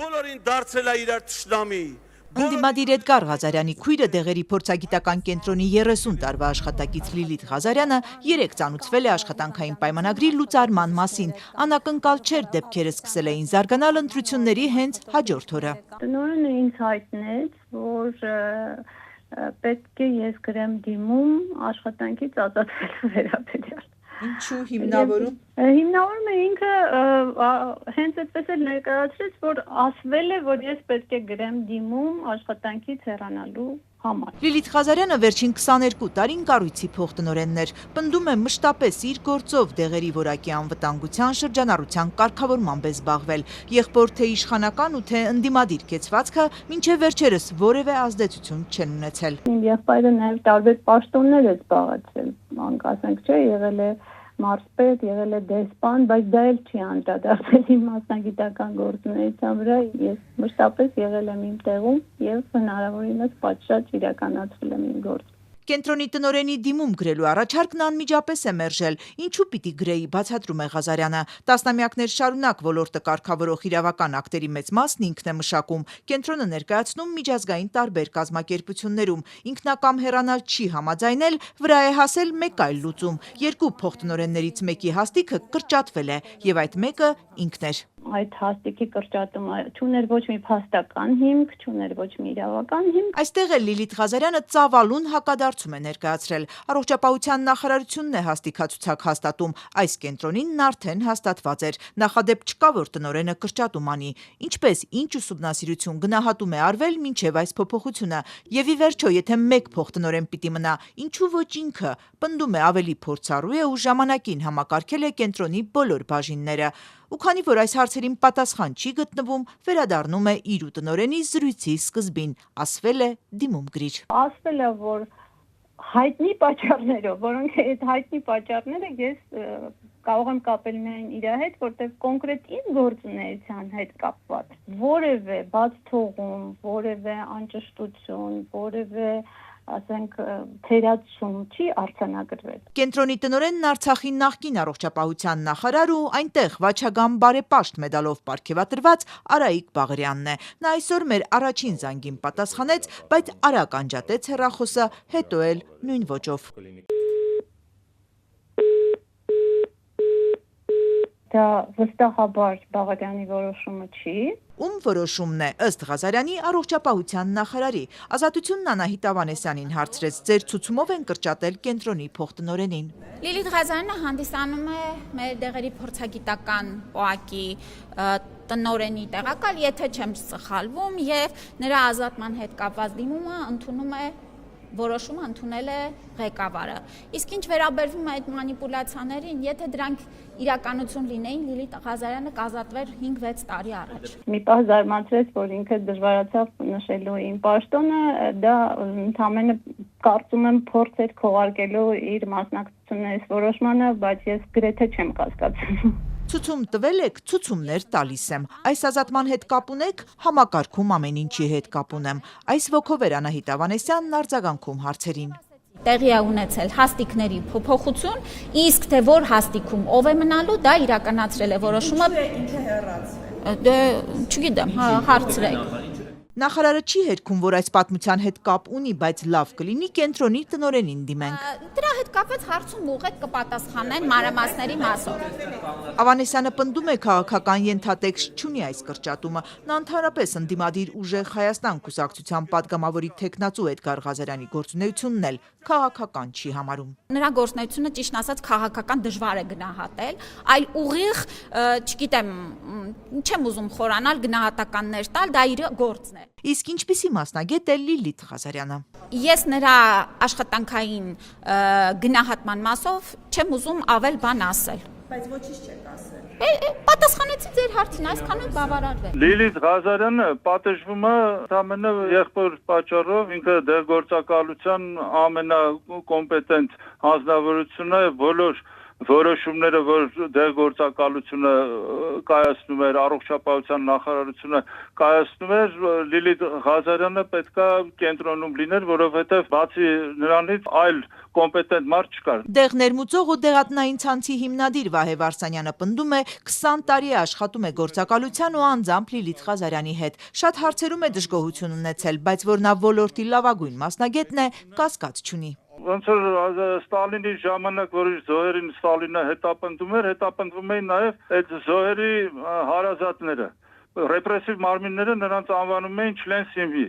բոլորին դարձել է իրար թշնամի։ Ընդդիմադիր Էդգար Ղազարյանի քույրը դեղերի փորձագիտական կենտրոնի 30 տարվա աշխատակից Լիլիթ Ղազարյանը երեկ ծանուցվել է աշխատանքային պայմանագրի լուծարման մասին։ Անակնկալ չէր դեպքերը սկսել էին զարգանալ ընտրությունների հենց հաջորդ օրը։ Տնօրենը ինձ հայտնեց, որ պետք է ես գրեմ դիմում աշխատանքից ազատվելու վերաբերյալ։ Ինչու հիմնավորում։ Հիմնավորում է ինքը հենց այդպես էլ ներկայացրեց, որ ասվել է, որ ես պետք է գրեմ դիմում աշխատանքից հեռանալու համար։ Լիլիթ Ղազարյանը վերջին 22 տարին կառույցի փոխտնօրենն էր, պնդում է մշտապես իր գործով դեղերի որակի անվտանգության շրջանառության կարգավորմամբ է զբաղվել։ Եղբոր թե իշխանական ու թե ընդդիմադիր կեցվածքը մինչև վերջերս որևէ ազդեցություն չեն ունեցել։ Իմ եղբայրը նաև տարբեր պաշտոններ է զբաղեցրել, ասենք չէ, եղել է մարզպետ, եղել է դեսպան, բայց դա էլ չի անդրադարձել իմ մասնագիտական գործունեության վրա։ Ես մշտապես եղել եմ իմ տեղում եւ հնարավորինս պատշաճ իրականացրել եմ իմ գործը։ Կենտրոնի տնօրենի դիմում գրելու առաջարկն անմիջապես է մերժել։ Ինչու պիտի գրեի, բացատրում է Ղազարյանը։ Տասնամյակներ շարունակ ոլորտը կարգավորող իրավական ակտերի մեծ մասն ինքն է մշակում։ Կենտրոնը ներկայացնում միջազգային տարբեր կազմակերպություններում։ Ինքնակամ հեռանալ չի համաձայնել, վրա է հասել մեկ այլ լուծում։ Երկու փոխտնօրեններից մեկի հաստիքը կրճատվել է, եւ այդ մեկը ինքն էր։ Այդ հաստիքի կրճատումը չուներ ոչ մի փաստական հիմք, չուներ ոչ մի իրավական հիմք։ Այստեղ էլ Լիլիթ Ղազարյանը ծավալուն հակադարձում է ներկայացրել։ Առողջապահության նախարարությունն է հաստիքացուցակ հաստատում, այս կենտրոնին արդեն հաստատված էր։ Նախադեպ չկա, որ տնօրենը կրճատում անի։ Ինչպես, ինչ ուսումնասիրություն գնահատում է արվել մինչև այս փոփոխությունը։ Եվ ի վերջո, եթե մեկ փոխտնօրեն պիտի մնա, ինչու ոչ ինքը, պնդում է ավելի փորձառու է ու ժամանակին համակարգել է կենտրոնի բոլոր բաժինները։ Ու քանի որ այս հարցերին պատասխան չի գտնվում, վերադառնում է իր ու տնօրենի զրույցի սկզբին, ասվել է դիմում գրիչ։ Ասվել է, որ հայտնի պատճառներով, որոնք այդ հայտնի պատճառները ես կարող եմ կապել միայն իր հետ, որտեղ կոնկրետ իմ գործունեության հետ կապված որևէ բաց թողում, որևէ անճշտություն, որևէ ասենք թերացում չի արձանագրվել։ Կենտրոնի տնօրենն Արցախի նախկին առողջապահության նախարար ու այնտեղ վաչագամ բարեպաշտ մեդալով պարգևատրված Արայիկ Բաղարյանն է։ Նա այսօր մեր առաջին զանգին պատասխանեց, բայց արագ անջատեց հեռախոսը, հետո էլ նույն ոճով։ Դա վստահաբար Բաղարյանի որոշումը չի։ Ում որոշումն է, ըստ Ղազարյանի առողջապահության նախարարի։ Ազատությունն Անահիտ Ավանեսյանին հարցրեց, ձեր ցուցումով են կրճատել կենտրոնի փոխտնօրենին։ Լիլիթ Ղազարյանը հանդիսանում է մեր դեղերի փորձագիտական պոակի տնօրենի տեղակալ, եթե չեմ սխալվում, եւ նրա ազատման հետ կապված դիմումը որոշումը ընդունել է ղեկավարը։ Իսկ ինչ վերաբերվում է այդ մանիպուլյացիաներին, եթե դրանք իրականություն լինեին, Լիլիթ Ղազարյանը կազատվեր 5-6 տարի առաջ։ Մի պահ զարմացրեց, որ ինքը դժվարացավ նշելու իմ պաշտոնը, դա ընդամենը կարծում եմ փորձ էր քողարկելու իր մասնակցությունն այս որոշմանը, բայց ես գրեթե չեմ կասկածում։ Ցուցում տվել եք, ցուցումներ տալիս եմ։ Այս ազատման հետ կապ ունեք, համակարգում ամեն ինչի հետ կապ ունեմ։ Այս ոգով էր Անահիտ Ավանեսյանն արձագանքում հարցերին։ Տեղի է ունեցել հաստիքների փոփոխություն, իսկ թե որ հաստիքում ով է մնալու, դա իրականացրել է որոշումը։ Ինքը հեռացվել։ Դե չգիտեմ, հարցրեք։ Նախարարը չի հերքում, որ այս պատմության հետ կապ ունի, բայց լավ կլինի կենտրոնի տնօրենին դիմենք։ Դրա հետ կապված հարցում ուղղակի կպատասխանեն մանրամասների մասով։ Ավանեսյանը պնդում է քաղաքական ենթատեքստ չունի այս կրճատումը։ Նա ընդհանրապես ընդդիմադիր ուժեղ Հայաստան կուսակցության падգամավորի թեկնածու Էդգար Ղազարյանի գործունեությունն էլ քաղաքական չի համարում։ Նրա գործունեությունը ճիշտ ասած քաղաքական դժվար է գնահատել, այլ ուղիղ, չգիտեմ, չեմ ուզում խորանալ գնահատականներ տալ, դա իր գործն է։ Իսկ ինչպիսի մասնագետ է Լիլիթ Ղազարյանը։ Ես նրա աշխատանքային գնահատման մասով չեմ ուզում ավել բան ասել։ Բայց ոչինչ չեք ասել։ Պատասխանեցի ձեր հարցին, այսքանով բավարարվել։ Լիլիթ Ղազարյանը պատժվում է ամենը եղբոր պատճառով, ինքը դեղգործակալության ամենակոմպետենտ հանձնավորությունը բոլոր որոշումները, որ դեղգործակալությունը կայացնում էր, առողջապահության նախարարությունը կայացնում էր, Լիլիթ Ղազարյանը պետքա կենտրոնում լիներ, որովհետև բացի նրանից այլ կոմպետենտ մարդ չկար։ Դեղ ներմուծող ու դեղատնային ցանցի հիմնադիր Վահե Վարսանյանը պնդում է 20 տարի աշխատում է գործակալության ու անձամբ Լիլիթ Ղազարյանի հետ։ Շատ հարցերում է դժգոհություն ունեցել, բայց որ նա ոլորտի լավագույն մասնագետն է, կասկած չունի։ Ոնց որ Ստալինի ժամանակ, որ զոհերին Ստալինը հետապնդում էր, հետապնդվում էին նաև այդ զոհերի հարազատները, ռեպրեսիվ մարմինները նրանց անվանում էին չլեն սիմվի։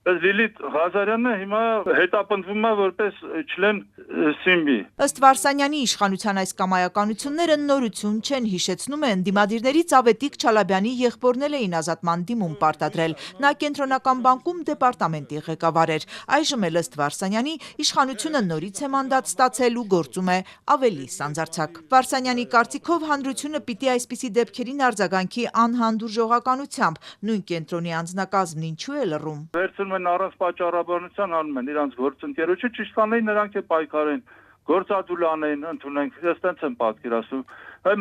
Լիլիթ Ղազարյանը հիմա հետապնդվում է որպես չլեն սիմվի։ Ըստ Վարսանյանի իշխանության այս կամայականությունները նորություն չեն, հիշեցնում է ընդդիմադիրներից Ավետիք Չալաբյանի եղբորներ էին ազատման դիմում պարտադրել։ Նա կենտրոնական բանկում դեպարտամենտի ղեկավար էր։ Այժմ էլ ըստ Վարսանյանի իշխանությունը նորից է մանդատ ստացել ու գործում է ավելի սանձարձակ։ Վարսանյանի կարծիքով հանրությունը պիտի այսպիսի դեպքերին արձագանքի անհանդուրժողականությամբ, նույն կենտրոնի անձնակազմն ինչու է լռում։ Վերցնում են առանց պատճառաբանության անում են իրանց գործընկերոջը, ճիշտ անեն նրանք է պայքարեն, գործադուլ անեն, ընդունենք, ես տենց եմ պատկերացնում։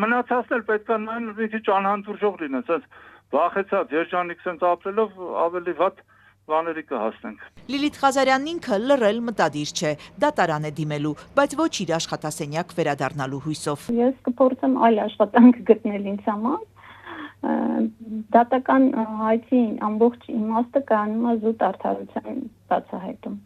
Մնացածն էլ պետք է նայեն մի քիչ անհանդուրժող լինեն, ասես վախեցած երջանիկ sense ապրելով ավելի վատ բաների կհասնենք։ Լիլիթ Ղազարյանն ինքը լռել մտադիր չէ, դատարան է դիմելու, բայց ոչ իր աշխատասենյակ վերադառնալու հույսով։ Ես կփորձեմ այլ աշխատանք գտնել ինձ համար։ Դատական հայցի ամբողջ իմաստը կանում է զուտ արդարության բացահայտում։